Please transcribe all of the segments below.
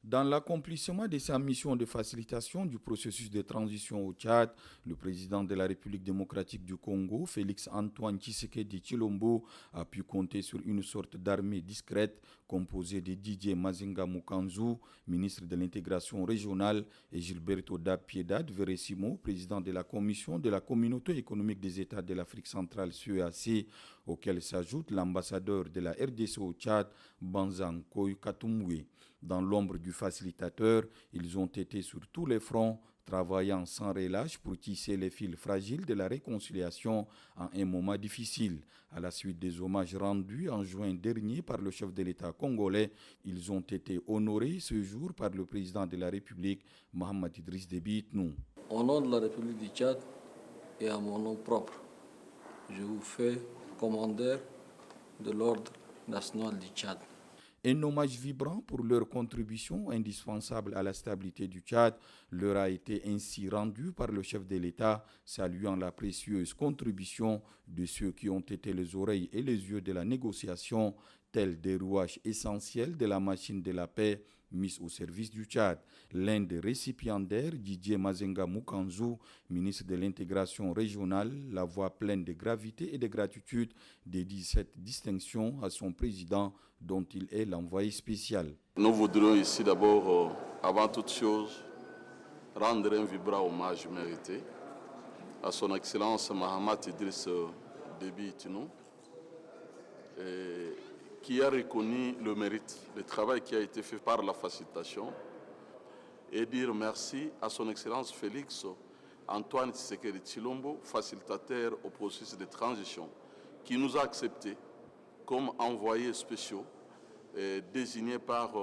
Dans l'accomplissement de sa mission de facilitation du processus de transition au Tchad, le président de la République démocratique du Congo, Félix Antoine Tshisekedi Tshilombo, a pu compter sur une sorte d'armée discrète composée de Didier Mazinga Mukanzu, ministre de l'intégration régionale, et Gilberto da Piedade Veressimo, président de la commission de la communauté économique des États de l'Afrique centrale CEAC, auquel s'ajoute l'ambassadeur de la RDC au Tchad, Banzan Koy Katumwe. Dans l'ombre du facilitateur, ils ont été sur tous les fronts, travaillant sans relâche pour tisser les fils fragiles de la réconciliation en un moment difficile. À la suite des hommages rendus en juin dernier par le chef de l'État congolais, ils ont été honorés ce jour par le président de la République, Mohamed Idriss Déby Itnou. Au nom de la République du Tchad et à mon nom propre, je vous fais commandeur de l'ordre national du Tchad. Un hommage vibrant pour leur contribution indispensable à la stabilité du Tchad leur a été ainsi rendu par le chef de l'État, saluant la précieuse contribution de ceux qui ont été les oreilles et les yeux de la négociation, tels des rouages essentiels de la machine de la paix mise au service du Tchad. L'un des récipiendaires, Didier Mazinga Mukanzu, ministre de l'intégration régionale, la voix pleine de gravité et de gratitude, dédie cette distinction à son président dont il est l'envoyé spécial. Nous voudrions ici d'abord, avant toute chose, rendre un vibrant hommage mérité à son Excellence Mohamed Idriss Déby Itnou, qui a reconnu le mérite, le travail qui a été fait par la facilitation, et dire merci à son Excellence Félix Antoine Tshisekedi Tshilombo, facilitateur au processus de transition, qui nous a acceptés comme envoyés spéciaux désignés par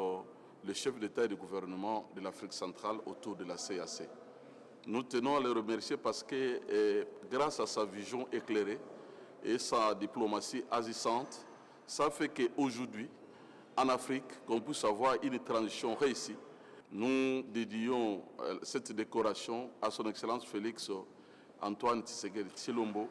le chef d'État et de gouvernement de l'Afrique centrale autour de la CAC. Nous tenons à le remercier parce que grâce à sa vision éclairée et sa diplomatie agissante, ça fait qu'aujourd'hui, en Afrique, qu'on puisse avoir une transition réussie. Nous dédions cette décoration à son Excellence Félix Antoine Tshisekedi Tshilombo,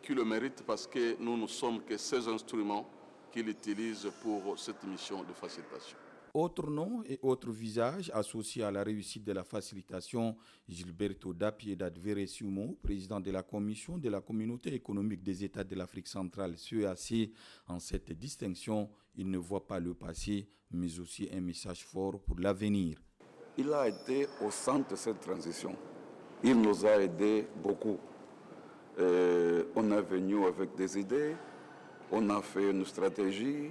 qui le mérite parce que nous ne sommes que ses instruments qu'il utilise pour cette mission de facilitation. Autres noms et autres visages associés à la réussite de la facilitation, Gilberto da Piedade Veressimo, président de la commission de la communauté économique des États de l'Afrique centrale CEAC. En cette distinction, il ne voit pas le passé, mais aussi un message fort pour l'avenir. Il a été au centre de cette transition. Il nous a aidés beaucoup. On est venu avec des idées, on a fait une stratégie,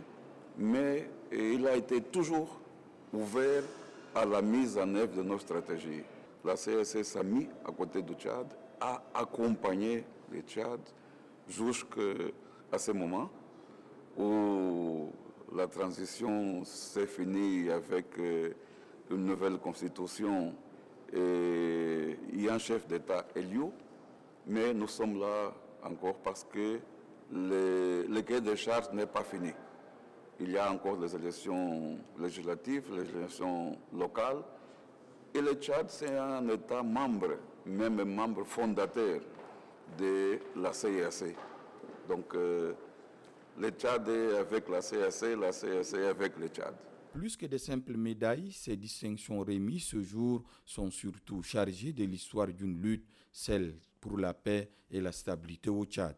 mais il a été toujours ouvert à la mise en œuvre de nos stratégies. La CAC s'est mise à côté du Tchad, a accompagné le Tchad jusqu'à ce moment où la transition s'est finie avec une nouvelle constitution et il y a un chef d'État élu, mais nous sommes là encore parce que le cahier des charges n'est pas fini. Il y a encore les élections législatives, les élections locales. Et le Tchad, c'est un État membre, même un membre fondateur de la CEAC. Donc, le Tchad est avec la CEAC est avec le Tchad. Plus que de simples médailles, ces distinctions remises ce jour sont surtout chargées de l'histoire d'une lutte, celle pour la paix et la stabilité au Tchad.